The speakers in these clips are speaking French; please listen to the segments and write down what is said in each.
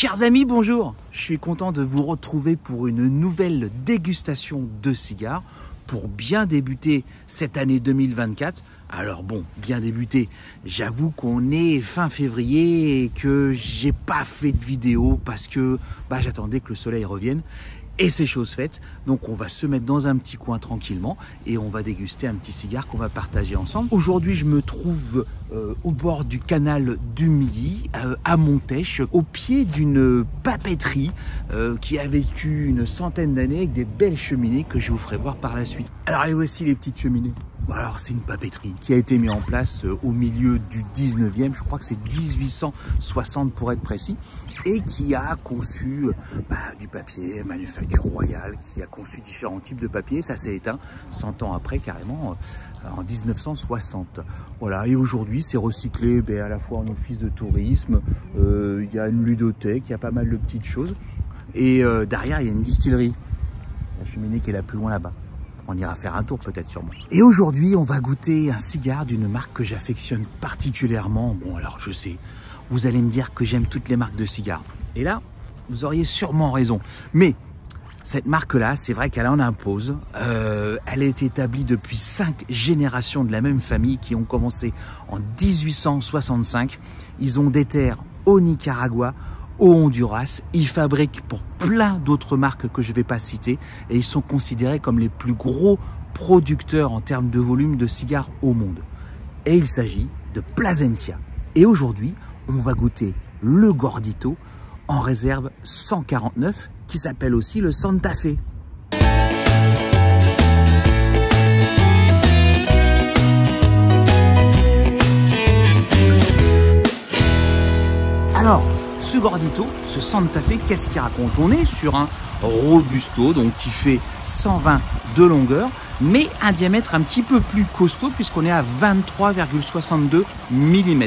Chers amis, bonjour. Je suis content de vous retrouver pour une nouvelle dégustation de cigares pour bien débuter cette année 2024. Alors bon, bien débuter, j'avoue qu'on est fin février et que j'ai pas fait de vidéo parce que j'attendais que le soleil revienne. Et c'est chose faite, donc on va se mettre dans un petit coin tranquillement et on va déguster un petit cigare qu'on va partager ensemble. Aujourd'hui, je me trouve au bord du canal du Midi, à Montèche, au pied d'une papeterie qui a vécu une centaine d'années avec des belles cheminées que je vous ferai voir par la suite. Alors allez, voici les petites cheminées. Alors c'est une papeterie qui a été mise en place au milieu du 19e, je crois que c'est 1860 pour être précis, et qui a conçu du papier, manufacture royale, qui a conçu différents types de papier. Ça s'est éteint 100 ans après carrément, en 1960. Voilà, et aujourd'hui c'est recyclé à la fois en office de tourisme, il y a une ludothèque, il y a pas mal de petites choses, et derrière il y a une distillerie, la cheminée qui est là plus loin là-bas. On ira faire un tour peut-être sûrement. Et aujourd'hui, on va goûter un cigare d'une marque que j'affectionne particulièrement. Bon, alors je sais, vous allez me dire que j'aime toutes les marques de cigares. Et là, vous auriez sûrement raison. Mais cette marque-là, c'est vrai qu'elle en impose. Elle a été établie depuis 5 générations de la même famille qui ont commencé en 1865. Ils ont des terres au Nicaragua, au Honduras. Ils fabriquent pour plein d'autres marques que je ne vais pas citer et ils sont considérés comme les plus gros producteurs en termes de volume de cigares au monde. Et il s'agit de Plasencia. Et aujourd'hui, on va goûter le Gordito en réserve 149 qui s'appelle aussi le Santa Fe. Alors, ce Gordito, ce Santa Fe, qu'est-ce qu'il raconte? On est sur un Robusto, donc qui fait 120 de longueur, mais un diamètre un petit peu plus costaud puisqu'on est à 23,62 mm.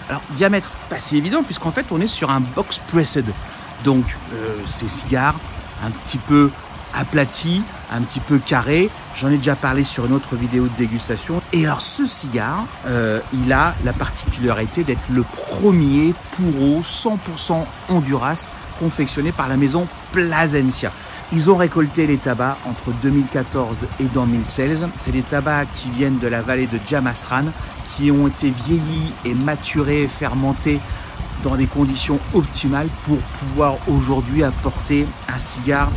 Alors, diamètre pas si évident puisqu'en fait, on est sur un box pressed. Donc, ces cigares un petit peu aplati, un petit peu carré. J'en ai déjà parlé sur une autre vidéo de dégustation. Et alors ce cigare, il a la particularité d'être le premier puro 100% Honduras confectionné par la maison Plasencia. Ils ont récolté les tabacs entre 2014 et 2016. C'est des tabacs qui viennent de la vallée de Jamastran, qui ont été vieillis et maturés, fermentés dans des conditions optimales pour pouvoir aujourd'hui apporter un cigare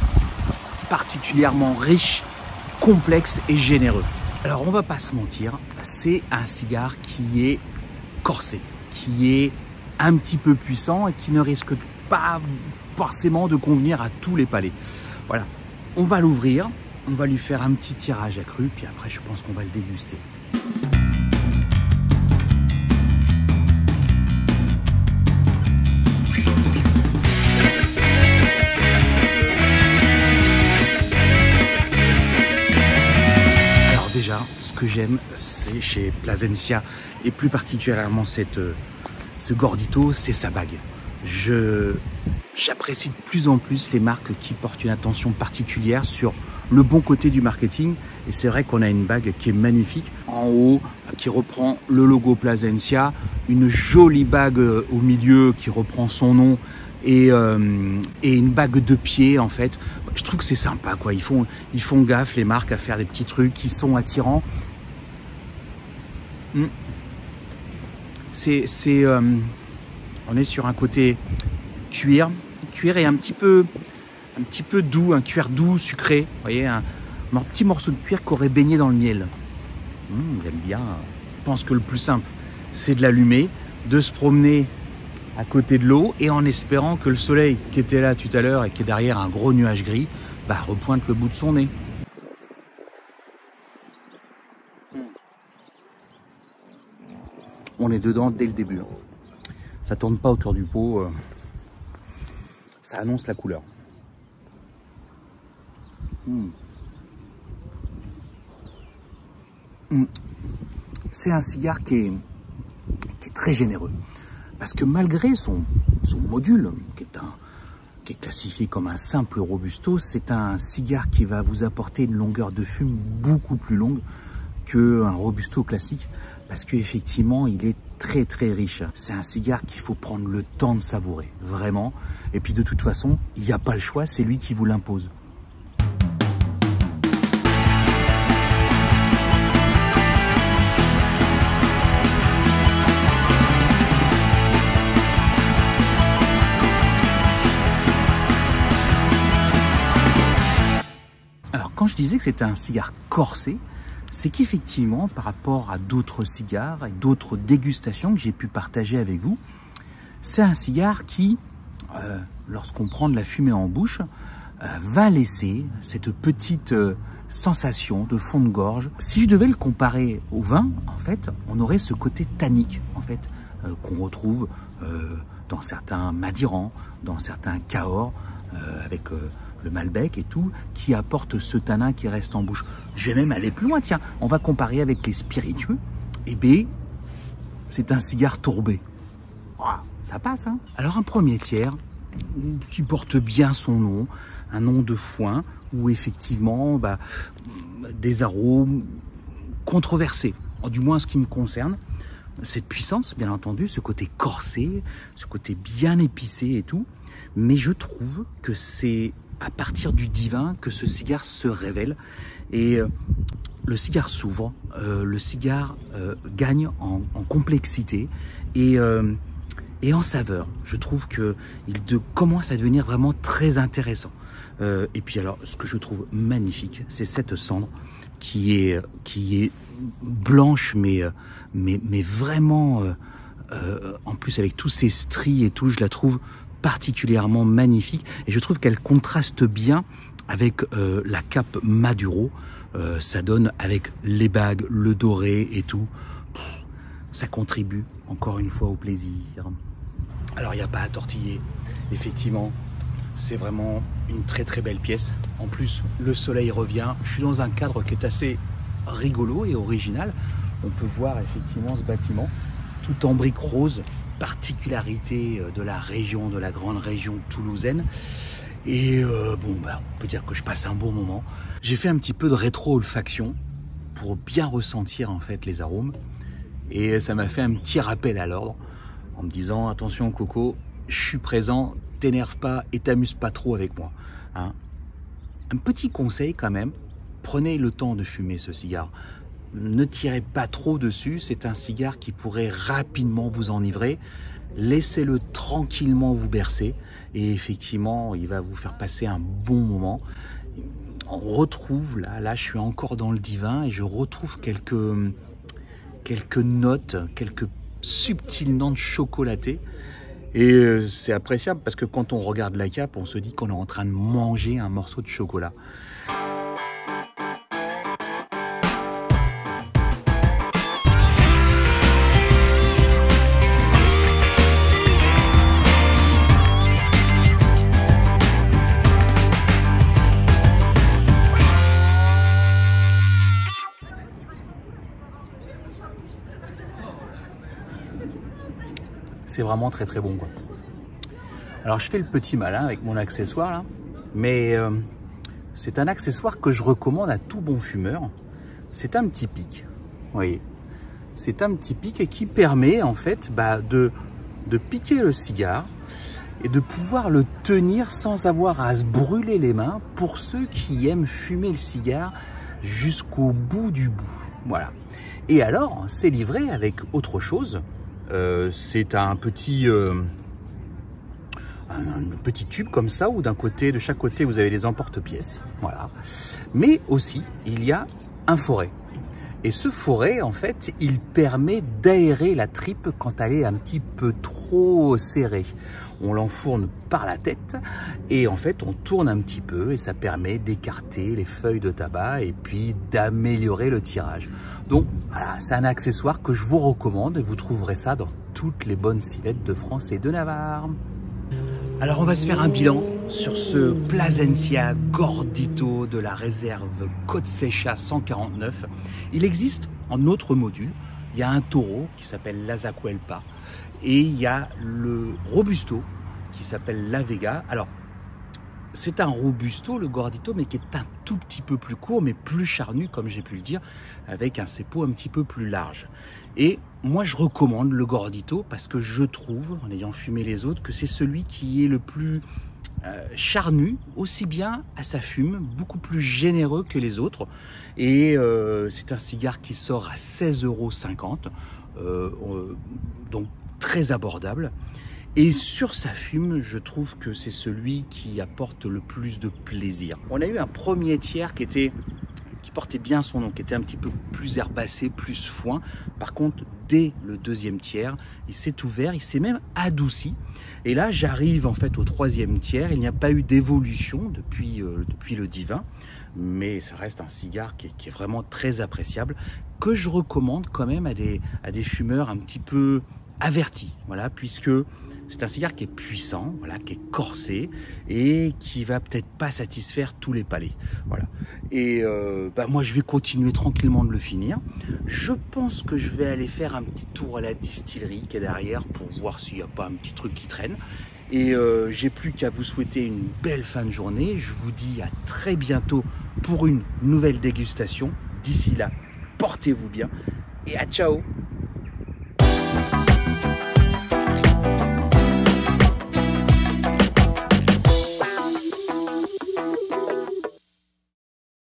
particulièrement riche, complexe et généreux. Alors on va pas se mentir, c'est un cigare qui est corsé, qui est un petit peu puissant et qui ne risque pas forcément de convenir à tous les palais. Voilà, on va l'ouvrir, on va lui faire un petit tirage accru, puis après je pense qu'on va le déguster. Déjà, ce que j'aime, c'est chez Plasencia, et plus particulièrement ce Gordito, c'est sa bague. J'apprécie de plus en plus les marques qui portent une attention particulière sur le bon côté du marketing. Et c'est vrai qu'on a une bague qui est magnifique. En haut, qui reprend le logo Plasencia, une jolie bague au milieu qui reprend son nom, et une bague de pied en fait. Je trouve que c'est sympa quoi, ils font gaffe les marques à faire des petits trucs qui sont attirants. On est sur un côté cuir et un petit peu doux, un cuir doux, sucré. Vous voyez, un petit morceau de cuir qui aurait baigné dans le miel. J'aime bien. Je pense que le plus simple, c'est de l'allumer, de se promener à côté de l'eau et en espérant que le soleil qui était là tout à l'heure et qui est derrière un gros nuage gris repointe le bout de son nez. On est dedans dès le début. Ça tourne pas autour du pot, ça annonce la couleur. C'est un cigare qui est très généreux. Parce que malgré son module, qui est classifié comme un simple Robusto, c'est un cigare qui va vous apporter une longueur de fume beaucoup plus longue qu'un Robusto classique. Parce qu'effectivement, il est très très riche. C'est un cigare qu'il faut prendre le temps de savourer, vraiment. Et puis de toute façon, il n'y a pas le choix, c'est lui qui vous l'impose. Quand je disais que c'était un cigare corsé, c'est qu'effectivement, par rapport à d'autres cigares et d'autres dégustations que j'ai pu partager avec vous, c'est un cigare qui, lorsqu'on prend de la fumée en bouche, va laisser cette petite sensation de fond de gorge. Si je devais le comparer au vin, en fait, on aurait ce côté tannique, en fait, qu'on retrouve dans certains Madirans, dans certains Cahors, avec le Malbec et tout, qui apporte ce tanin qui reste en bouche. Je vais même aller plus loin, tiens, on va comparer avec les spiritueux. Eh bien, c'est un cigare tourbé. Oh, ça passe, hein. Alors un premier tiers, qui porte bien son nom, un nom de foin, où effectivement, des arômes controversés, du moins en ce qui me concerne. Cette puissance, bien entendu, ce côté corsé, ce côté bien épicé et tout. Mais je trouve que c'est à partir du divin que ce cigare se révèle et le cigare s'ouvre, le cigare gagne en complexité et en saveur. Je trouve qu'il commence à devenir vraiment très intéressant. Et puis alors, ce que je trouve magnifique, c'est cette cendre qui est blanche, mais vraiment, en plus avec tous ces stries et tout, je la trouve particulièrement magnifique et je trouve qu'elle contraste bien avec la cape Maduro. Ça donne avec les bagues, le doré et tout. Ça contribue encore une fois au plaisir. Alors il n'y a pas à tortiller, effectivement, c'est vraiment une très très belle pièce. En plus, le soleil revient. Je suis dans un cadre qui est assez rigolo et original. On peut voir effectivement ce bâtiment tout en briques roses, particularité de la région, de la grande région toulousaine. Et on peut dire que je passe un bon moment. J'ai fait un petit peu de rétro-olfaction pour bien ressentir en fait les arômes. Et ça m'a fait un petit rappel à l'ordre en me disant attention Coco, je suis présent, t'énerve pas et t'amuse pas trop avec moi. Hein. Un petit conseil quand même, prenez le temps de fumer ce cigare. Ne tirez pas trop dessus, c'est un cigare qui pourrait rapidement vous enivrer. Laissez-le tranquillement vous bercer et effectivement, il va vous faire passer un bon moment. On retrouve, là je suis encore dans le divin et je retrouve quelques notes, quelques subtiles notes chocolatées. Et c'est appréciable parce que quand on regarde la cape, on se dit qu'on est en train de manger un morceau de chocolat. C'est vraiment très très bon quoi. Alors je fais le petit malin avec mon accessoire là, mais c'est un accessoire que je recommande à tout bon fumeur. C'est un petit pic, vous voyez. C'est un petit pic et qui permet en fait de piquer le cigare et de pouvoir le tenir sans avoir à se brûler les mains pour ceux qui aiment fumer le cigare jusqu'au bout du bout. Voilà. Et alors, c'est livré avec autre chose. C'est un petit tube comme ça où de chaque côté vous avez les emporte-pièces, voilà. Mais aussi il y a un foret et ce foret en fait il permet d'aérer la tripe quand elle est un petit peu trop serrée. On l'enfourne par la tête et en fait on tourne un petit peu et ça permet d'écarter les feuilles de tabac et puis d'améliorer le tirage. Donc voilà, c'est un accessoire que je vous recommande et vous trouverez ça dans toutes les bonnes civettes de France et de Navarre. Alors on va se faire un bilan sur ce Plasencia Gordito de la réserve Côte-Sécha 149. Il existe en autre module, il y a un taureau qui s'appelle l'Azacuelpa et il y a le Robusto qui s'appelle la Vega. Alors c'est un Robusto, le Gordito, mais qui est un tout tout petit peu plus court, mais plus charnu, comme j'ai pu le dire, avec un cépot un petit peu plus large. Et moi, je recommande le Gordito parce que je trouve, en ayant fumé les autres, que c'est celui qui est le plus charnu, aussi bien à sa fume, beaucoup plus généreux que les autres. Et c'est un cigare qui sort à 16,50 €, donc très abordable. Et sur sa fume, je trouve que c'est celui qui apporte le plus de plaisir. On a eu un premier tiers qui portait bien son nom, qui était un petit peu plus herbacé, plus foin. Par contre, dès le deuxième tiers, il s'est ouvert, il s'est même adouci. Et là, j'arrive en fait au troisième tiers. Il n'y a pas eu d'évolution depuis le Divin, mais ça reste un cigare qui est vraiment très appréciable, que je recommande quand même à des fumeurs un petit peu avertis, voilà, puisque c'est un cigare qui est puissant, voilà, qui est corsé et qui va peut-être pas satisfaire tous les palais, voilà. Et moi je vais continuer tranquillement de le finir. Je pense que je vais aller faire un petit tour à la distillerie qui est derrière pour voir s'il n'y a pas un petit truc qui traîne. Et j'ai plus qu'à vous souhaiter une belle fin de journée. Je vous dis à très bientôt pour une nouvelle dégustation. D'ici là, portez-vous bien et à ciao.